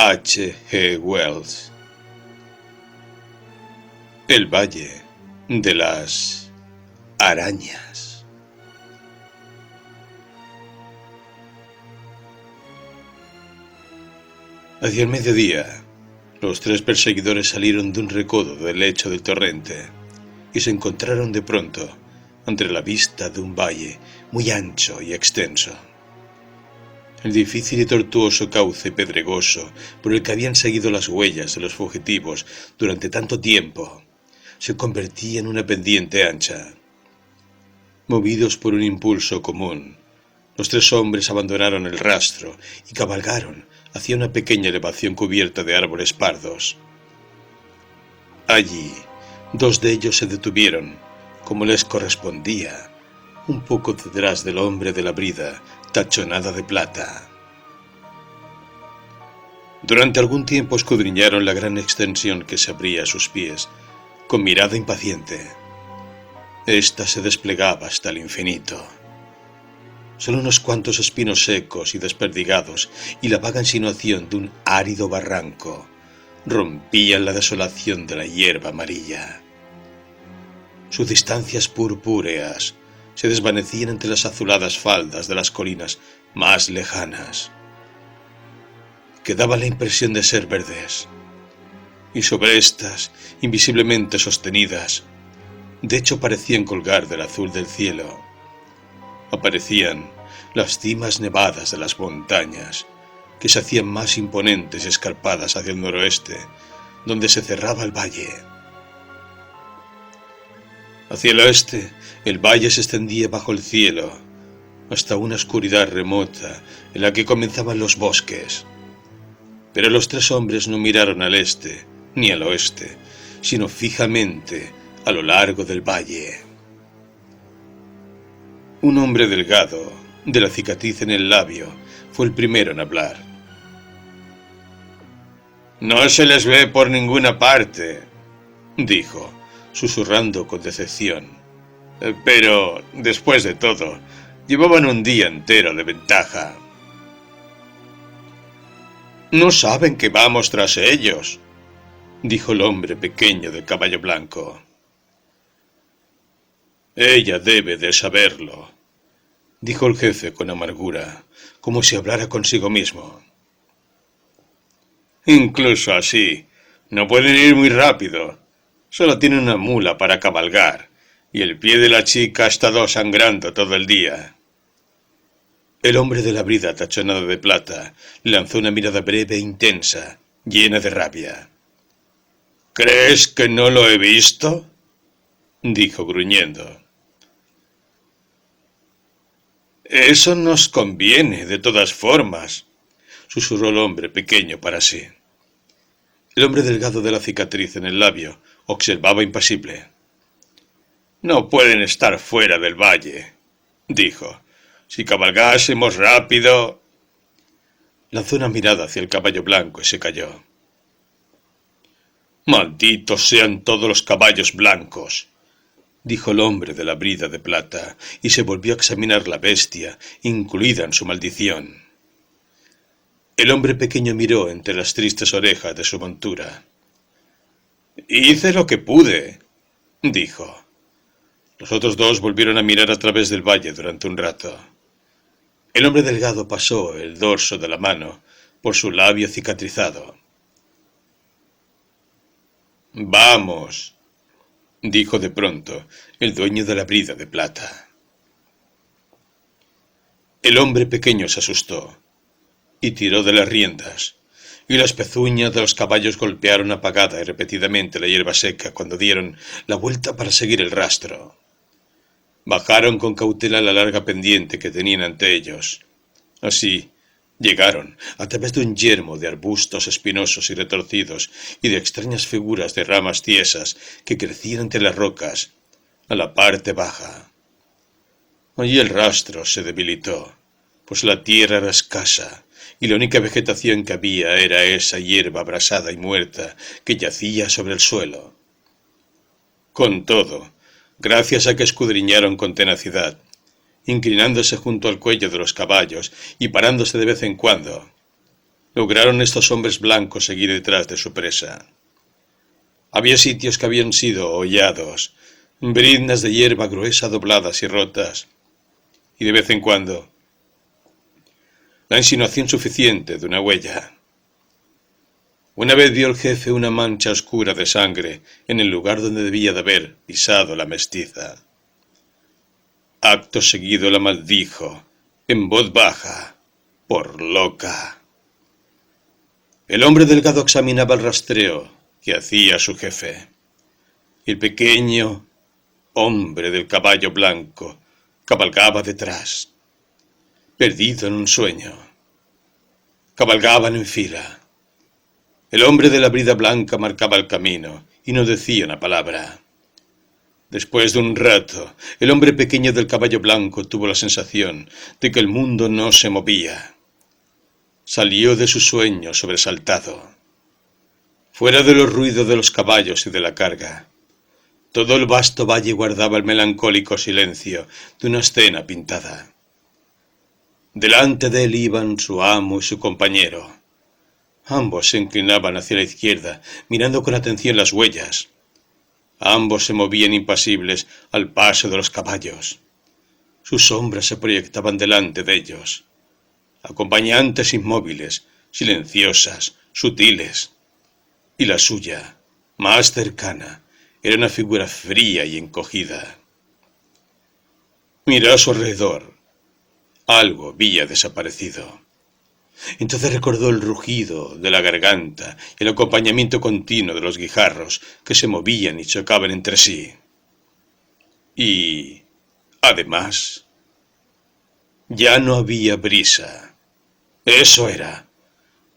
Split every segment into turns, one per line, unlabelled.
H. G. Wells. El Valle de las Arañas. Hacia el mediodía, los tres perseguidores salieron de un recodo del lecho del torrente y se encontraron de pronto ante la vista de un valle muy ancho y extenso. El difícil y tortuoso cauce pedregoso por el que habían seguido las huellas de los fugitivos durante tanto tiempo se convertía en una pendiente ancha. Movidos por un impulso común, los tres hombres abandonaron el rastro y cabalgaron hacia una pequeña elevación cubierta de árboles pardos. Allí, dos de ellos se detuvieron, como les correspondía, un poco detrás del hombre de la brida tachonada de plata. Durante algún tiempo escudriñaron la gran extensión que se abría a sus pies, con mirada impaciente. Esta se desplegaba hasta el infinito. Solo unos cuantos espinos secos y desperdigados y la vaga insinuación de un árido barranco rompían la desolación de la hierba amarilla. Sus distancias purpúreas se desvanecían entre las azuladas faldas de las colinas más lejanas. Quedaba la impresión de ser verdes, y sobre éstas, invisiblemente sostenidas, de hecho parecían colgar del azul del cielo, aparecían las cimas nevadas de las montañas, que se hacían más imponentes y escarpadas hacia el noroeste, donde se cerraba el valle. Hacia el oeste, el valle se extendía bajo el cielo, hasta una oscuridad remota en la que comenzaban los bosques. Pero los tres hombres no miraron al este ni al oeste, sino fijamente a lo largo del valle. Un hombre delgado, de la cicatriz en el labio, fue el primero en hablar. «No se les ve por ninguna parte», dijo, susurrando con decepción. «Pero, después de todo, llevaban un día entero de ventaja». «No saben que vamos tras ellos», dijo el hombre pequeño del caballo blanco. «Ella debe de saberlo», dijo el jefe con amargura, como si hablara consigo mismo. «Incluso así, no pueden ir muy rápido. Solo tienen una mula para cabalgar, y el pie de la chica ha estado sangrando todo el día». El hombre de la brida tachonada de plata lanzó una mirada breve e intensa, llena de rabia. «¿Crees que no lo he visto?», dijo gruñendo. «Eso nos conviene, de todas formas», susurró el hombre pequeño para sí. El hombre delgado de la cicatriz en el labio observaba impasible. «No pueden estar fuera del valle», dijo. «Si cabalgásemos rápido...» Lanzó una mirada hacia el caballo blanco y se calló. «Malditos sean todos los caballos blancos», dijo el hombre de la brida de plata, y se volvió a examinar la bestia, incluida en su maldición. El hombre pequeño miró entre las tristes orejas de su montura. «Hice lo que pude», dijo. Los otros dos volvieron a mirar a través del valle durante un rato. El hombre delgado pasó el dorso de la mano por su labio cicatrizado. «Vamos», dijo de pronto el dueño de la brida de plata. El hombre pequeño se asustó y tiró de las riendas, y las pezuñas de los caballos golpearon apagada y repetidamente la hierba seca cuando dieron la vuelta para seguir el rastro. Bajaron con cautela la larga pendiente que tenían ante ellos. Así, llegaron, a través de un yermo de arbustos espinosos y retorcidos y de extrañas figuras de ramas tiesas que crecían entre las rocas, a la parte baja. Allí el rastro se debilitó, pues la tierra era escasa y la única vegetación que había era esa hierba abrasada y muerta que yacía sobre el suelo. Con todo, gracias a que escudriñaron con tenacidad, inclinándose junto al cuello de los caballos y parándose de vez en cuando, lograron estos hombres blancos seguir detrás de su presa? Había sitios que habían sido hollados, briznas de hierba gruesa dobladas y rotas, y de vez en cuando la insinuación suficiente de una huella. Una vez vio el jefe una mancha oscura de sangre en el lugar donde debía de haber pisado la mestiza. Acto seguido la maldijo, en voz baja, por loca. El hombre delgado examinaba el rastreo que hacía su jefe. El pequeño hombre del caballo blanco cabalgaba detrás, perdido en un sueño. Cabalgaban en fila. El hombre de la brida blanca marcaba el camino y no decía una palabra. Después de un rato, el hombre pequeño del caballo blanco tuvo la sensación de que el mundo no se movía. Salió de su sueño sobresaltado. Fuera de los ruidos de los caballos y de la carga, todo el vasto valle guardaba el melancólico silencio de una escena pintada. Delante de él iban su amo y su compañero. Ambos se inclinaban hacia la izquierda, mirando con atención las huellas. Ambos se movían impasibles al paso de los caballos. Sus sombras se proyectaban delante de ellos. Acompañantes inmóviles, silenciosas, sutiles. Y la suya, más cercana, era una figura fría y encogida. Miró a su alrededor. Algo había desaparecido. Entonces recordó el rugido de la garganta y el acompañamiento continuo de los guijarros que se movían y chocaban entre sí. Y, además, ya no había brisa. Eso era.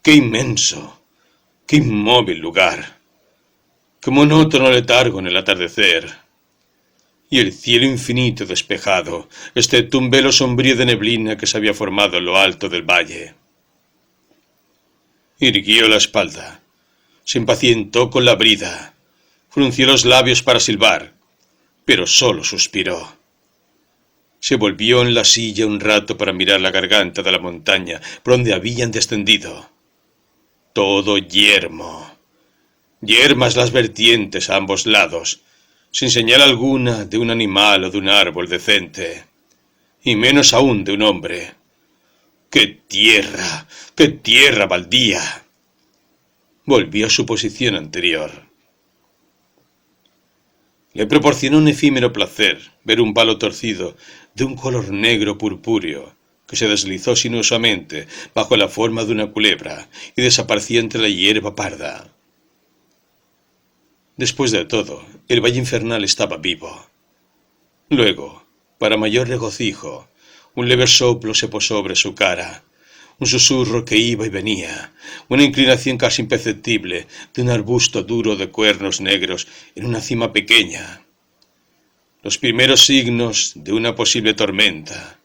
¡Qué inmenso! ¡Qué inmóvil lugar! ¡Qué monótono letargo en el atardecer! Y el cielo infinito despejado, excepto un velo sombrío de neblina que se había formado en lo alto del valle. Irguió la espalda, se impacientó con la brida, frunció los labios para silbar, pero solo suspiró. Se volvió en la silla un rato para mirar la garganta de la montaña por donde habían descendido. Todo yermo, yermas las vertientes a ambos lados, sin señal alguna de un animal o de un árbol decente, y menos aún de un hombre. ¡Qué tierra baldía! Volvió a su posición anterior. Le proporcionó un efímero placer ver un palo torcido de un color negro purpúreo que se deslizó sinuosamente bajo la forma de una culebra y desaparecía entre la hierba parda. Después de todo, el valle infernal estaba vivo. Luego, para mayor regocijo, un leve soplo se posó sobre su cara, un susurro que iba y venía, una inclinación casi imperceptible de un arbusto duro de cuernos negros en una cima pequeña. Los primeros signos de una posible tormenta.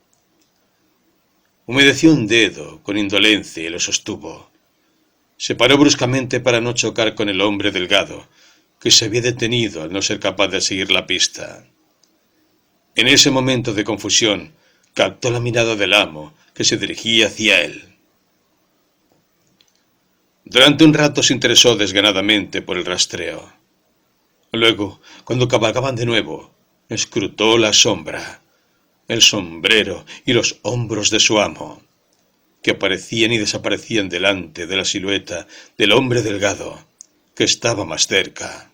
Humedeció un dedo con indolencia y lo sostuvo. Se paró bruscamente para no chocar con el hombre delgado, que se había detenido al no ser capaz de seguir la pista. En ese momento de confusión, captó la mirada del amo, que se dirigía hacia él. Durante un rato se interesó desganadamente por el rastreo. Luego, cuando cabalgaban de nuevo, escrutó la sombra, el sombrero y los hombros de su amo, que aparecían y desaparecían delante de la silueta del hombre delgado, que estaba más cerca.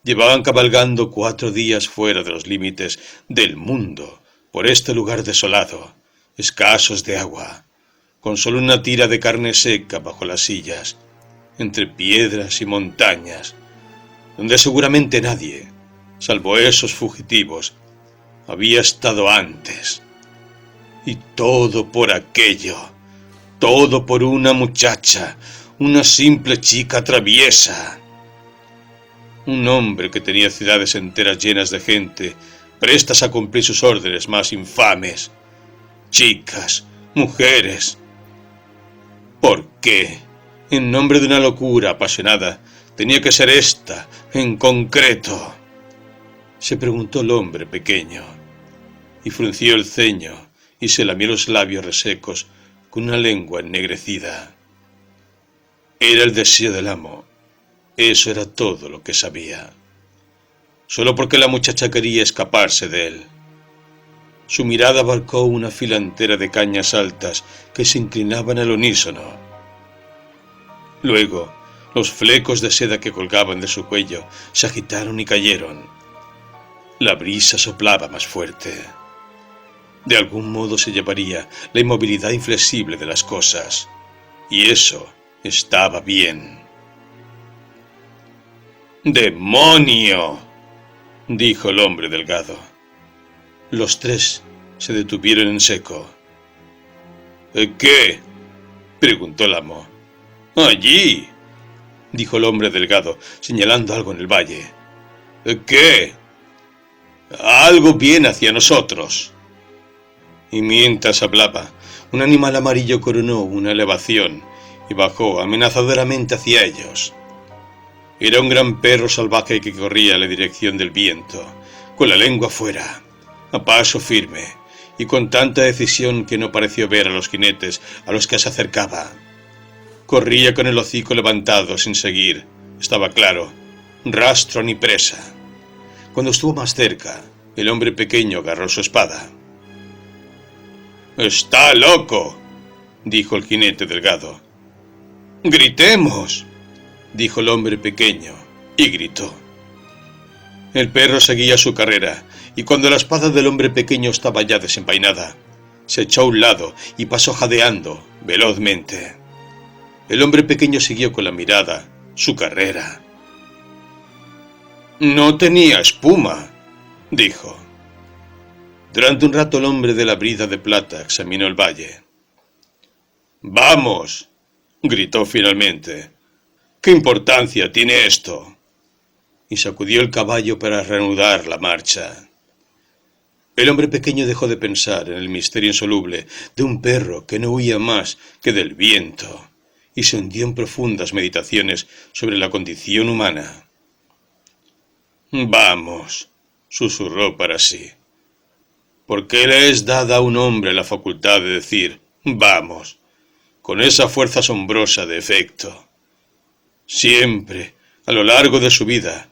Llevaban cabalgando 4 días fuera de los límites del mundo, por este lugar desolado, escasos de agua, con solo una tira de carne seca bajo las sillas, entre piedras y montañas, donde seguramente nadie, salvo esos fugitivos, había estado antes. Y todo por aquello, todo por una muchacha, una simple chica traviesa. Un hombre que tenía ciudades enteras llenas de gente, prestas a cumplir sus órdenes más infames. Chicas, mujeres. ¿Por qué, en nombre de una locura apasionada, tenía que ser esta, en concreto? Se preguntó el hombre pequeño, y frunció el ceño, y se lamió los labios resecos con una lengua ennegrecida. Era el deseo del amo. Eso era todo lo que sabía. Solo porque la muchacha quería escaparse de él. Su mirada abarcó una fila entera de cañas altas que se inclinaban al unísono. Luego, los flecos de seda que colgaban de su cuello se agitaron y cayeron. La brisa soplaba más fuerte. De algún modo se llevaría la inmovilidad inflexible de las cosas, y eso estaba bien. ¡Demonio!, dijo el hombre delgado. Los tres se detuvieron en seco. ¿Qué?, preguntó el amo. Allí, dijo el hombre delgado, señalando algo en el valle. ¿Qué? Algo viene hacia nosotros. Y mientras hablaba, un animal amarillo coronó una elevación y bajó amenazadoramente hacia ellos. Era un gran perro salvaje que corría en la dirección del viento, con la lengua fuera, a paso firme, y con tanta decisión que no pareció ver a los jinetes a los que se acercaba. Corría con el hocico levantado sin seguir, estaba claro, rastro ni presa. Cuando estuvo más cerca, el hombre pequeño agarró su espada. «¡Está loco!», dijo el jinete delgado. «¡Gritemos!», dijo el hombre pequeño, y gritó. El perro seguía su carrera, y cuando la espada del hombre pequeño estaba ya desenvainada, se echó a un lado y pasó jadeando velozmente. El hombre pequeño siguió con la mirada su carrera. «No tenía espuma», dijo. Durante un rato el hombre de la brida de plata examinó el valle. «¡Vamos!», gritó finalmente. «¿Qué importancia tiene esto?», y sacudió el caballo para reanudar la marcha. El hombre pequeño dejó de pensar en el misterio insoluble de un perro que no huía más que del viento y se hundió en profundas meditaciones sobre la condición humana. «Vamos», susurró para sí. ¿Por qué le es dada a un hombre la facultad de decir «vamos», con esa fuerza asombrosa de efecto? Siempre, a lo largo de su vida,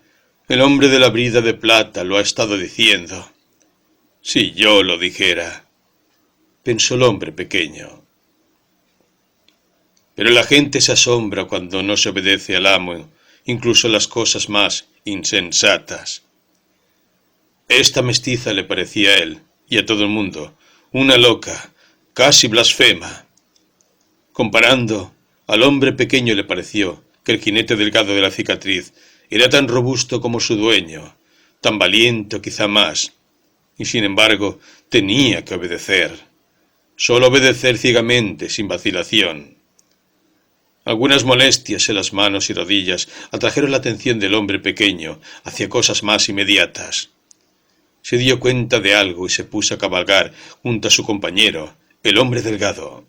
el hombre de la brida de plata lo ha estado diciendo. Si yo lo dijera, pensó el hombre pequeño. Pero la gente se asombra cuando no se obedece al amo, incluso las cosas más insensatas. Esta mestiza le parecía a él, y a todo el mundo, una loca, casi blasfema. Comparando, al hombre pequeño le pareció que el jinete delgado de la cicatriz era tan robusto como su dueño, tan valiente quizá más, y sin embargo tenía que obedecer, solo obedecer ciegamente, sin vacilación. Algunas molestias en las manos y rodillas atrajeron la atención del hombre pequeño hacia cosas más inmediatas. Se dio cuenta de algo y se puso a cabalgar junto a su compañero, el hombre delgado.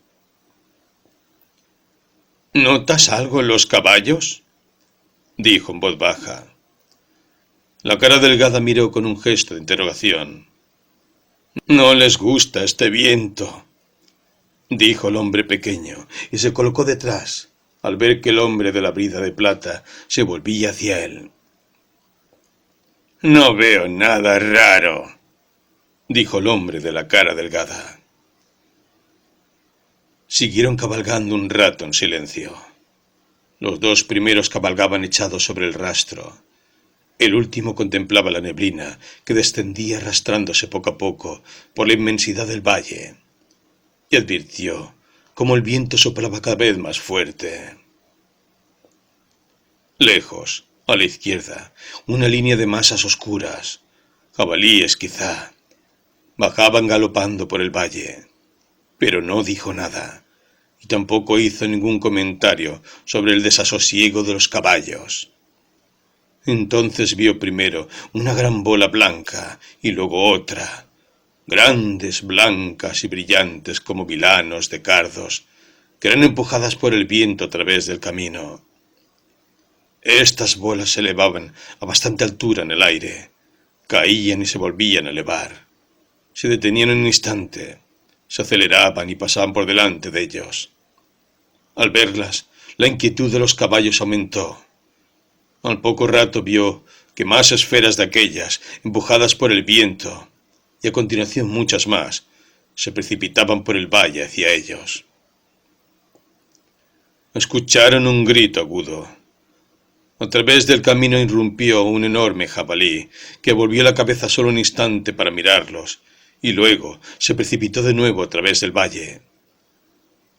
«¿Notas algo en los caballos?», dijo en voz baja. La cara delgada miró con un gesto de interrogación. «No les gusta este viento», dijo el hombre pequeño, y se colocó detrás, al ver que el hombre de la brida de plata se volvía hacia él. «No veo nada raro», dijo el hombre de la cara delgada. Siguieron cabalgando un rato en silencio. Los dos primeros cabalgaban echados sobre el rastro. El último contemplaba la neblina que descendía arrastrándose poco a poco por la inmensidad del valle, y advirtió cómo el viento soplaba cada vez más fuerte. Lejos, a la izquierda, una línea de masas oscuras, jabalíes quizá, bajaban galopando por el valle, pero no dijo nada, y tampoco hizo ningún comentario sobre el desasosiego de los caballos. Entonces vio primero una gran bola blanca y luego otra, grandes, blancas y brillantes como vilanos de cardos, que eran empujadas por el viento a través del camino. Estas bolas se elevaban a bastante altura en el aire, caían y se volvían a elevar. Se detenían en un instante, se aceleraban y pasaban por delante de ellos. Al verlas, la inquietud de los caballos aumentó. Al poco rato vio que más esferas de aquellas, empujadas por el viento, y a continuación muchas más, se precipitaban por el valle hacia ellos. Escucharon un grito agudo. A través del camino irrumpió un enorme jabalí, que volvió la cabeza solo un instante para mirarlos, y luego se precipitó de nuevo a través del valle.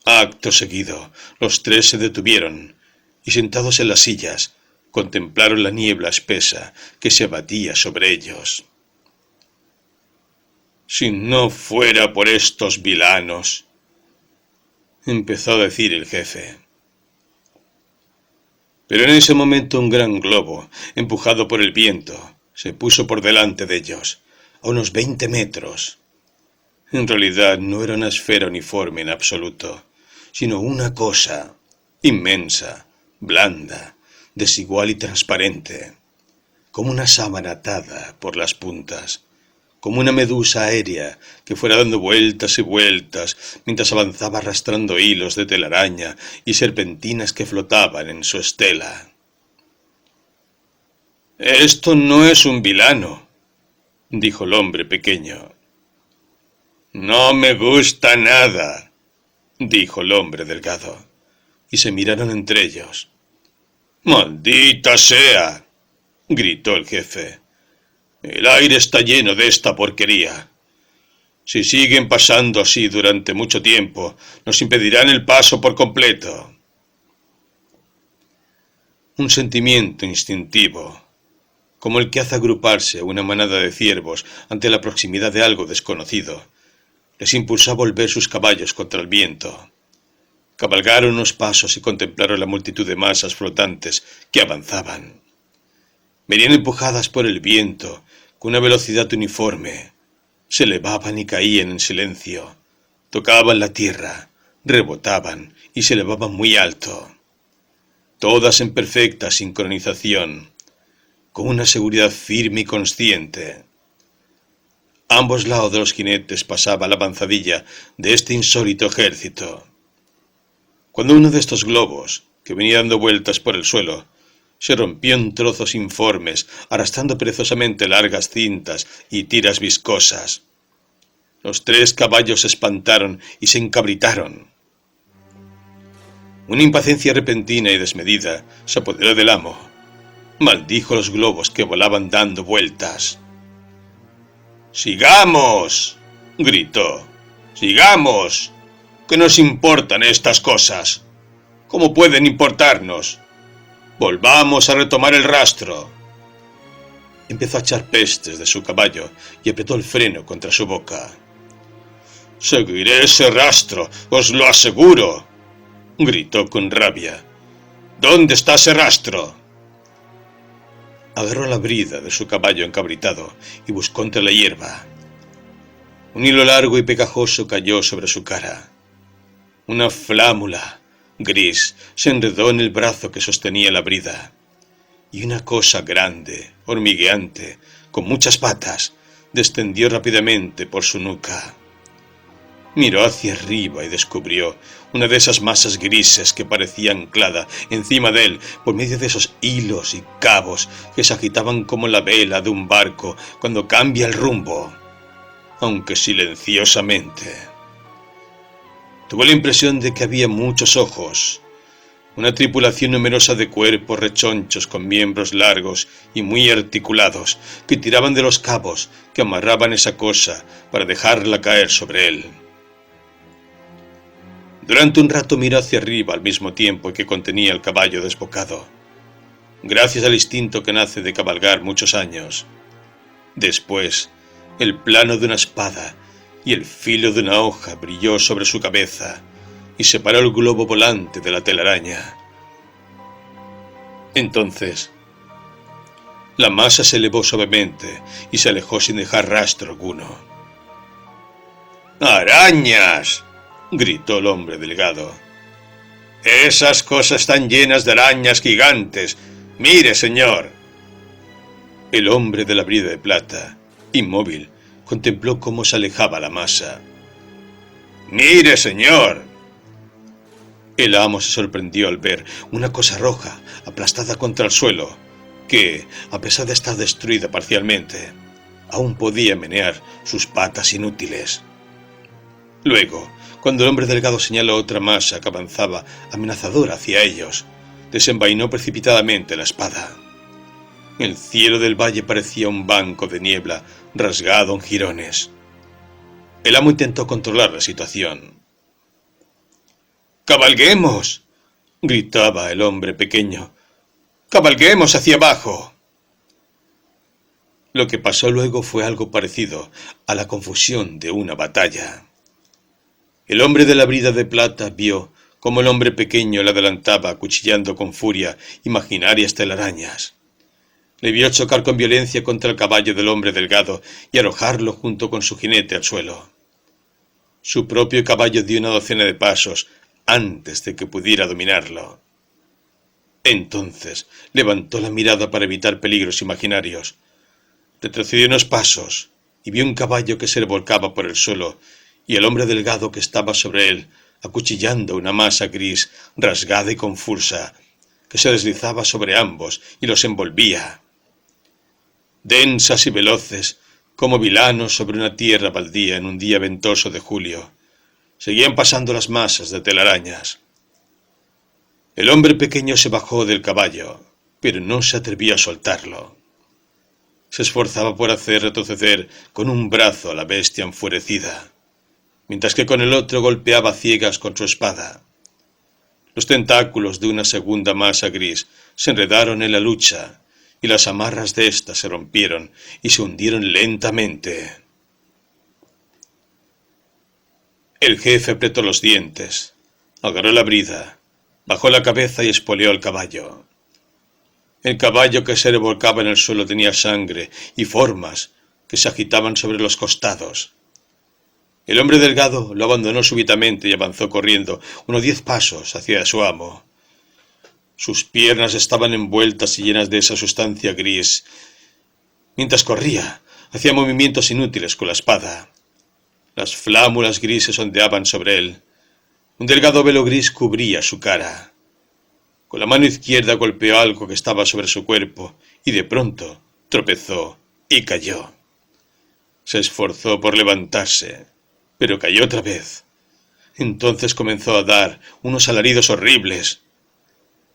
Acto seguido, los tres se detuvieron, y sentados en las sillas, contemplaron la niebla espesa que se abatía sobre ellos. «Si no fuera por estos vilanos», empezó a decir el jefe. Pero en ese momento un gran globo, empujado por el viento, se puso por delante de ellos, a unos 20 metros. En realidad no era una esfera uniforme en absoluto, sino una cosa inmensa, blanda, desigual y transparente, como una sábana atada por las puntas, como una medusa aérea que fuera dando vueltas y vueltas mientras avanzaba arrastrando hilos de telaraña y serpentinas que flotaban en su estela. «Esto no es un vilano», dijo el hombre pequeño. «No me gusta nada», dijo el hombre delgado, y se miraron entre ellos. «¡Maldita sea!», gritó el jefe. «El aire está lleno de esta porquería. Si siguen pasando así durante mucho tiempo, nos impedirán el paso por completo». Un sentimiento instintivo, como el que hace agruparse una manada de ciervos ante la proximidad de algo desconocido, les impulsó a volver sus caballos contra el viento. Cabalgaron unos pasos y contemplaron la multitud de masas flotantes que avanzaban. Venían empujadas por el viento con una velocidad uniforme. Se elevaban y caían en silencio. Tocaban la tierra, rebotaban y se elevaban muy alto. Todas en perfecta sincronización, con una seguridad firme y consciente. A ambos lados de los jinetes pasaba la avanzadilla de este insólito ejército. Cuando uno de estos globos, que venía dando vueltas por el suelo, se rompió en trozos informes, arrastrando perezosamente largas cintas y tiras viscosas. Los tres caballos se espantaron y se encabritaron. Una impaciencia repentina y desmedida se apoderó del amo. Maldijo los globos que volaban dando vueltas. «¡Sigamos!», gritó. «¡Sigamos! ¿Qué nos importan estas cosas? ¿Cómo pueden importarnos? Volvamos a retomar el rastro». Empezó a echar pestes de su caballo y apretó el freno contra su boca. «Seguiré ese rastro, os lo aseguro», gritó con rabia. «¿Dónde está ese rastro?». Agarró la brida de su caballo encabritado y buscó entre la hierba. Un hilo largo y pegajoso cayó sobre su cara. Una flámula gris se enredó en el brazo que sostenía la brida, y una cosa grande, hormigueante, con muchas patas, descendió rápidamente por su nuca. Miró hacia arriba y descubrió una de esas masas grises que parecía anclada encima de él por medio de esos hilos y cabos que se agitaban como la vela de un barco cuando cambia el rumbo, aunque silenciosamente. Tuvo la impresión de que había muchos ojos, una tripulación numerosa de cuerpos rechonchos con miembros largos y muy articulados que tiraban de los cabos que amarraban esa cosa para dejarla caer sobre él. Durante un rato miró hacia arriba al mismo tiempo que contenía el caballo desbocado, gracias al instinto que nace de cabalgar muchos años. Después, el plano de una espada y el filo de una hoja brilló sobre su cabeza y separó el globo volante de la telaraña. Entonces, la masa se elevó suavemente y se alejó sin dejar rastro alguno. ¡Arañas!, gritó el hombre delgado. «Esas cosas están llenas de arañas gigantes. Mire, señor». El hombre de la brida de plata, inmóvil, contempló cómo se alejaba la masa. «Mire, señor». El amo se sorprendió al ver una cosa roja aplastada contra el suelo, que, a pesar de estar destruida parcialmente, aún podía menear sus patas inútiles. Luego, cuando el hombre delgado señaló otra masa que avanzaba amenazadora hacia ellos, desenvainó precipitadamente la espada. El cielo del valle parecía un banco de niebla rasgado en jirones. El amo intentó controlar la situación. ¡Cabalguemos!, gritaba el hombre pequeño. ¡Cabalguemos hacia abajo! Lo que pasó luego fue algo parecido a la confusión de una batalla. El hombre de la brida de plata vio cómo el hombre pequeño le adelantaba acuchillando con furia imaginarias telarañas. Le vio chocar con violencia contra el caballo del hombre delgado y arrojarlo junto con su jinete al suelo. Su propio caballo dio una docena de pasos antes de que pudiera dominarlo. Entonces levantó la mirada para evitar peligros imaginarios. Retrocedió unos pasos y vio un caballo que se revolcaba por el suelo y el hombre delgado que estaba sobre él, acuchillando una masa gris, rasgada y confusa, que se deslizaba sobre ambos y los envolvía. Densas y veloces, como vilanos sobre una tierra baldía en un día ventoso de julio, seguían pasando las masas de telarañas. El hombre pequeño se bajó del caballo, pero no se atrevía a soltarlo. Se esforzaba por hacer retroceder con un brazo a la bestia enfurecida, mientras que con el otro golpeaba a ciegas con su espada. Los tentáculos de una segunda masa gris se enredaron en la lucha, y las amarras de ésta se rompieron y se hundieron lentamente. El jefe apretó los dientes, agarró la brida, bajó la cabeza y espoleó al caballo. El caballo que se revolcaba en el suelo tenía sangre y formas que se agitaban sobre los costados. El hombre delgado lo abandonó súbitamente y avanzó corriendo unos 10 pasos hacia su amo. Sus piernas estaban envueltas y llenas de esa sustancia gris. Mientras corría, hacía movimientos inútiles con la espada. Las flámulas grises ondeaban sobre él. Un delgado velo gris cubría su cara. Con la mano izquierda golpeó algo que estaba sobre su cuerpo y de pronto tropezó y cayó. Se esforzó por levantarse, pero cayó otra vez. Entonces comenzó a dar unos alaridos horribles.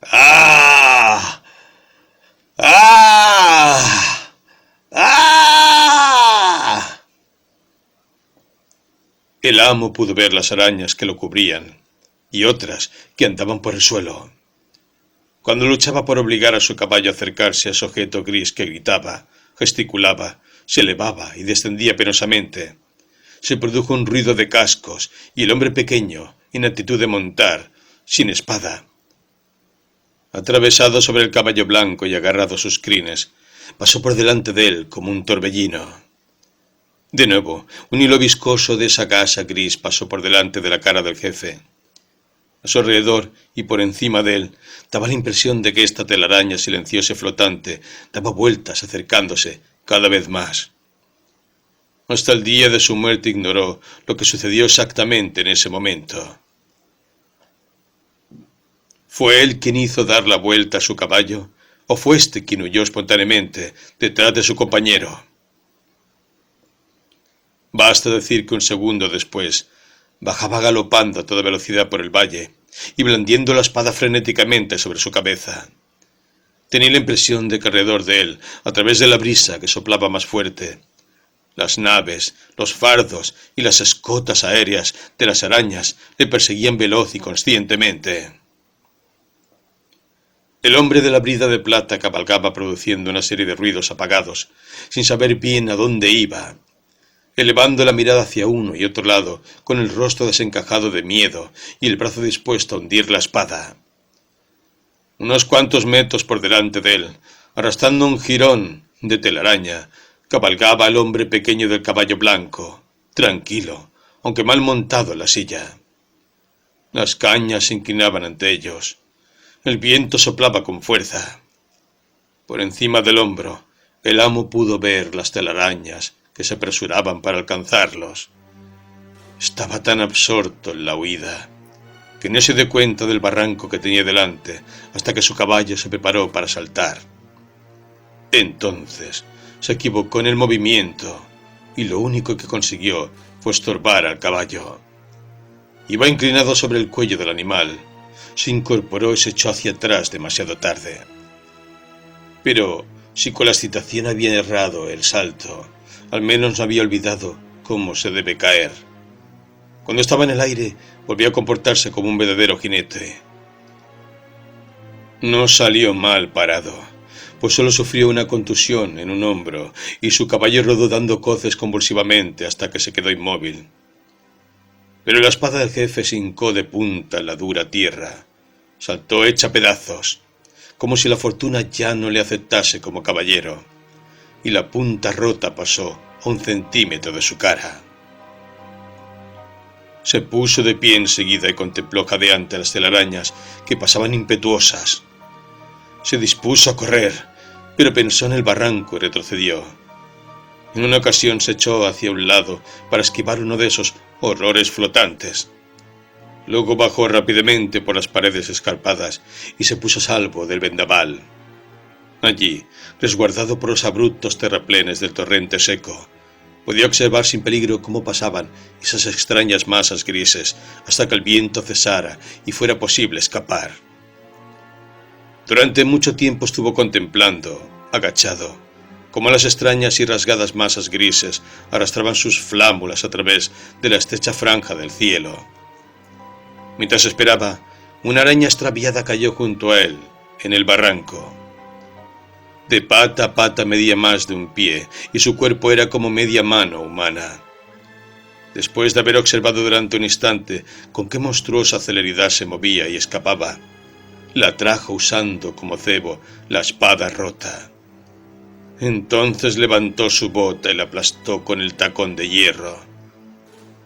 ¡Ah! ¡Ah! ¡Ah! El amo pudo ver las arañas que lo cubrían y otras que andaban por el suelo. Cuando luchaba por obligar a su caballo a acercarse a ese objeto gris que gritaba, gesticulaba, se elevaba y descendía penosamente, se produjo un ruido de cascos y el hombre pequeño, en actitud de montar, sin espada, atravesado sobre el caballo blanco y agarrado a sus crines, pasó por delante de él como un torbellino. De nuevo, un hilo viscoso de esa gasa gris pasó por delante de la cara del jefe. A su alrededor y por encima de él daba la impresión de que esta telaraña silenciosa y flotante daba vueltas acercándose cada vez más. Hasta el día de su muerte ignoró lo que sucedió exactamente en ese momento. ¿Fue él quien hizo dar la vuelta a su caballo, o fue este quien huyó espontáneamente detrás de su compañero? Basta decir que un segundo después bajaba galopando a toda velocidad por el valle y blandiendo la espada frenéticamente sobre su cabeza. Tenía la impresión de que alrededor de él, a través de la brisa que soplaba más fuerte, las naves, los fardos y las escotas aéreas de las arañas le perseguían veloz y conscientemente. El hombre de la brida de plata cabalgaba produciendo una serie de ruidos apagados, sin saber bien a dónde iba, elevando la mirada hacia uno y otro lado, con el rostro desencajado de miedo y el brazo dispuesto a hundir la espada. Unos cuantos metros por delante de él, arrastrando un jirón de telaraña, cabalgaba el hombre pequeño del caballo blanco, tranquilo, aunque mal montado en la silla. Las cañas se inclinaban ante ellos. El viento soplaba con fuerza. Por encima del hombro, el amo pudo ver las telarañas que se apresuraban para alcanzarlos. Estaba tan absorto en la huida que no se dio cuenta del barranco que tenía delante hasta que su caballo se preparó para saltar. Entonces se equivocó en el movimiento y lo único que consiguió fue estorbar al caballo. Iba inclinado sobre el cuello del animal, se incorporó y se echó hacia atrás demasiado tarde. Pero si con la excitación había errado el salto, al menos no había olvidado cómo se debe caer. Cuando estaba en el aire, volvió a comportarse como un verdadero jinete. No salió mal parado, pues solo sufrió una contusión en un hombro y su caballo rodó dando coces convulsivamente hasta que se quedó inmóvil. Pero la espada del jefe se hincó de punta en la dura tierra, saltó hecha pedazos, como si la fortuna ya no le aceptase como caballero, y la punta rota pasó a 1 centímetro de su cara. Se puso de pie enseguida y contempló jadeante las telarañas que pasaban impetuosas. Se dispuso a correr, pero pensó en el barranco y retrocedió. En una ocasión se echó hacia un lado para esquivar uno de esos horrores flotantes. Luego bajó rápidamente por las paredes escarpadas y se puso a salvo del vendaval. Allí, resguardado por los abruptos terraplenes del torrente seco, podía observar sin peligro cómo pasaban esas extrañas masas grises hasta que el viento cesara y fuera posible escapar. Durante mucho tiempo estuvo contemplando, agachado, cómo las extrañas y rasgadas masas grises arrastraban sus flámulas a través de la estrecha franja del cielo. Mientras esperaba, una araña extraviada cayó junto a él, en el barranco. De pata a pata medía más de 1 pie, y su cuerpo era como media mano humana. Después de haber observado durante un instante con qué monstruosa celeridad se movía y escapaba, la trajo usando como cebo la espada rota. Entonces levantó su bota y la aplastó con el tacón de hierro.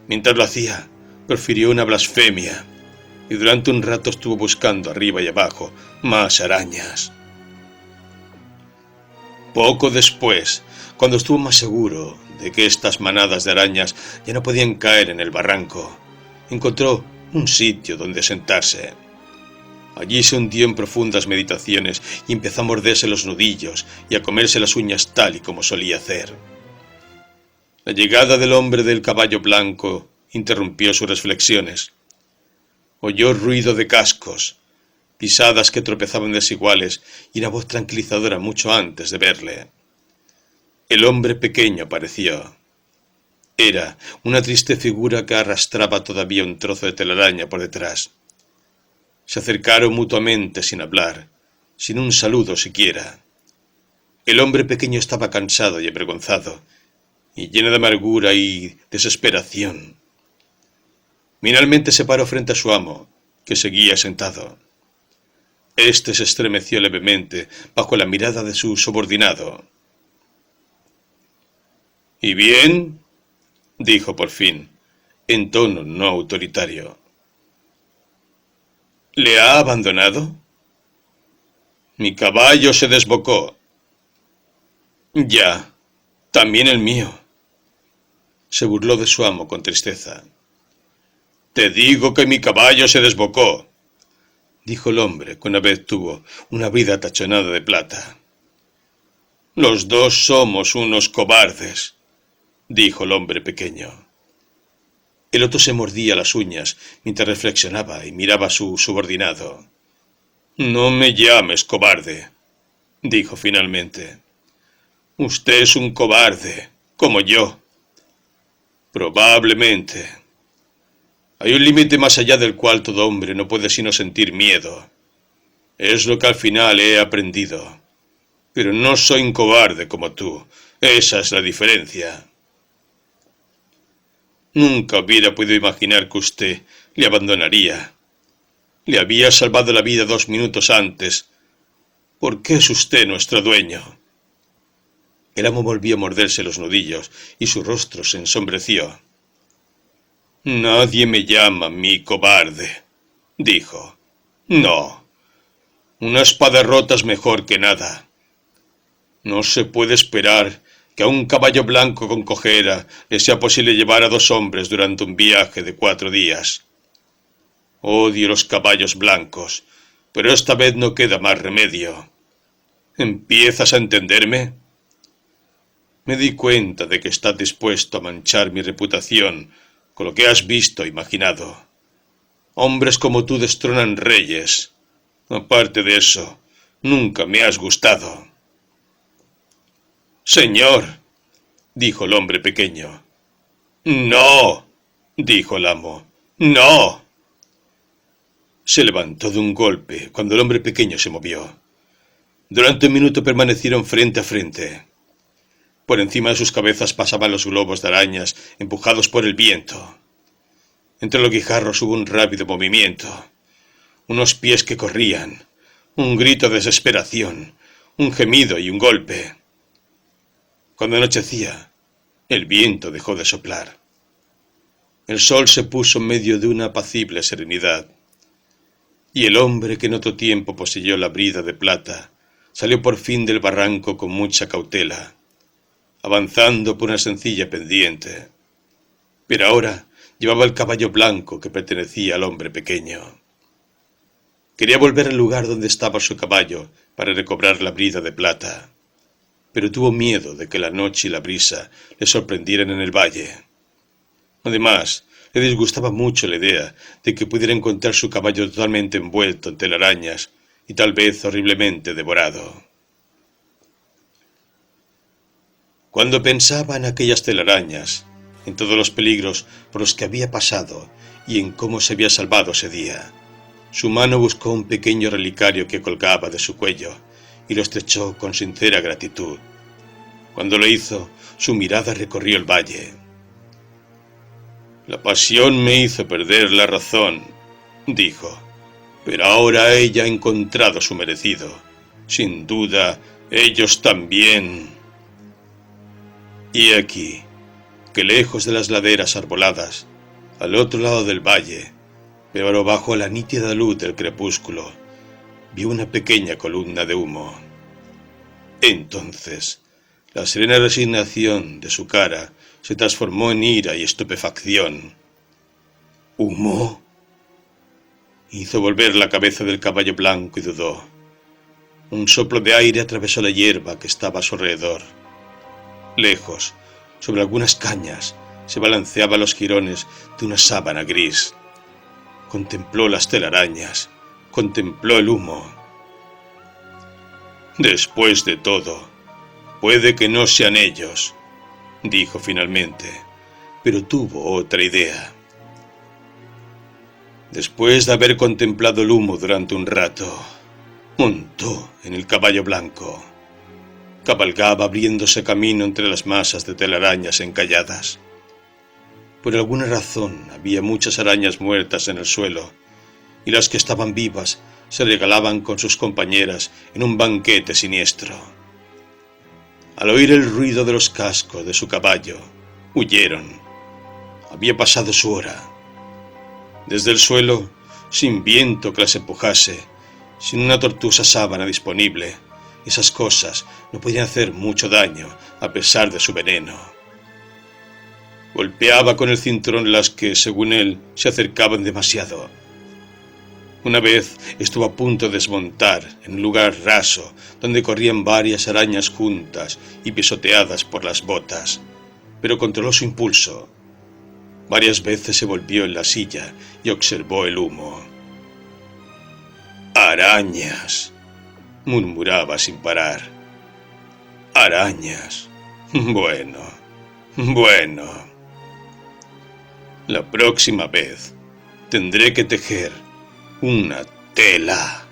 Mientras lo hacía, profirió una blasfemia, y durante un rato estuvo buscando arriba y abajo más arañas. Poco después, cuando estuvo más seguro de que estas manadas de arañas ya no podían caer en el barranco, encontró un sitio donde sentarse. Allí se hundió en profundas meditaciones y empezó a morderse los nudillos y a comerse las uñas tal y como solía hacer. La llegada del hombre del caballo blanco interrumpió sus reflexiones. Oyó ruido de cascos, pisadas que tropezaban desiguales y una voz tranquilizadora mucho antes de verle. El hombre pequeño apareció. Era una triste figura que arrastraba todavía un trozo de telaraña por detrás. Se acercaron mutuamente sin hablar, sin un saludo siquiera. El hombre pequeño estaba cansado y avergonzado, y lleno de amargura y desesperación. Finalmente se paró frente a su amo, que seguía sentado. Este se estremeció levemente bajo la mirada de su subordinado. «¿Y bien?», dijo por fin, en tono no autoritario. «¿Le ha abandonado?». «Mi caballo se desbocó». «Ya, también el mío», se burló de su amo con tristeza. «Te digo que mi caballo se desbocó», dijo el hombre, que una vez tuvo una vida tachonada de plata. «Los dos somos unos cobardes», dijo el hombre pequeño. El otro se mordía las uñas mientras reflexionaba y miraba a su subordinado. «No me llames cobarde», dijo finalmente. «Usted es un cobarde, como yo». «Probablemente. Hay un límite más allá del cual todo hombre no puede sino sentir miedo. Es lo que al final he aprendido. Pero no soy un cobarde como tú. Esa es la diferencia». «Nunca hubiera podido imaginar que usted le abandonaría. Le había salvado la vida 2 minutos antes. ¿Por qué es usted nuestro dueño?». El amo volvió a morderse los nudillos y su rostro se ensombreció. «Nadie me llama mi cobarde», dijo. «No. Una espada rota es mejor que nada. No se puede esperar que a un caballo blanco con cojera le sea posible llevar a 2 hombres durante un viaje de 4 días. Odio los caballos blancos, pero esta vez no queda más remedio. ¿Empiezas a entenderme? Me di cuenta de que estás dispuesto a manchar mi reputación con lo que has visto e imaginado. Hombres como tú destronan reyes. Aparte de eso, nunca me has gustado. Señor, dijo el hombre pequeño. No, dijo el amo. No. Se levantó de un golpe cuando el hombre pequeño se movió. Durante un minuto permanecieron frente a frente. Por encima de sus cabezas pasaban los globos de arañas empujados por el viento. Entre los guijarros hubo un rápido movimiento. Unos pies que corrían, un grito de desesperación, un gemido y un golpe. Cuando anochecía, el viento dejó de soplar. El sol se puso en medio de una apacible serenidad. Y el hombre que en otro tiempo poseyó la brida de plata salió por fin del barranco con mucha cautela, avanzando por una sencilla pendiente. Pero ahora llevaba el caballo blanco que pertenecía al hombre pequeño. Quería volver al lugar donde estaba su caballo para recobrar la brida de plata, pero tuvo miedo de que la noche y la brisa le sorprendieran en el valle. Además, le disgustaba mucho la idea de que pudiera encontrar su caballo totalmente envuelto en telarañas y tal vez horriblemente devorado. Cuando pensaba en aquellas telarañas, en todos los peligros por los que había pasado y en cómo se había salvado ese día, su mano buscó un pequeño relicario que colgaba de su cuello y lo estrechó con sincera gratitud. Cuando lo hizo, su mirada recorrió el valle. La pasión me hizo perder la razón, dijo, pero ahora ella ha encontrado su merecido. Sin duda, ellos también. Y aquí, que lejos de las laderas arboladas, al otro lado del valle, pero bajo la nítida luz del crepúsculo, vio una pequeña columna de humo. Entonces, la serena resignación de su cara se transformó en ira y estupefacción. ¿Humo? Hizo volver la cabeza del caballo blanco y dudó. Un soplo de aire atravesó la hierba que estaba a su alrededor. Lejos, sobre algunas cañas, se balanceaban los jirones de una sábana gris. Contempló las telarañas, contempló el humo. Después de todo, puede que no sean ellos, dijo finalmente, pero tuvo otra idea. Después de haber contemplado el humo durante un rato, montó en el caballo blanco. Cabalgaba abriéndose camino entre las masas de telarañas encalladas. Por alguna razón había muchas arañas muertas en el suelo, y las que estaban vivas se regalaban con sus compañeras en un banquete siniestro. Al oír el ruido de los cascos de su caballo, huyeron. Había pasado su hora. Desde el suelo, sin viento que las empujase, sin una tortuosa sábana disponible, esas cosas no podían hacer mucho daño a pesar de su veneno. Golpeaba con el cinturón las que, según él, se acercaban demasiado. Una vez estuvo a punto de desmontar en un lugar raso donde corrían varias arañas juntas y pisoteadas por las botas, pero controló su impulso. Varias veces se volvió en la silla y observó el humo. «Arañas», murmuraba sin parar. «Arañas. Bueno. La próxima vez tendré que tejer una tela».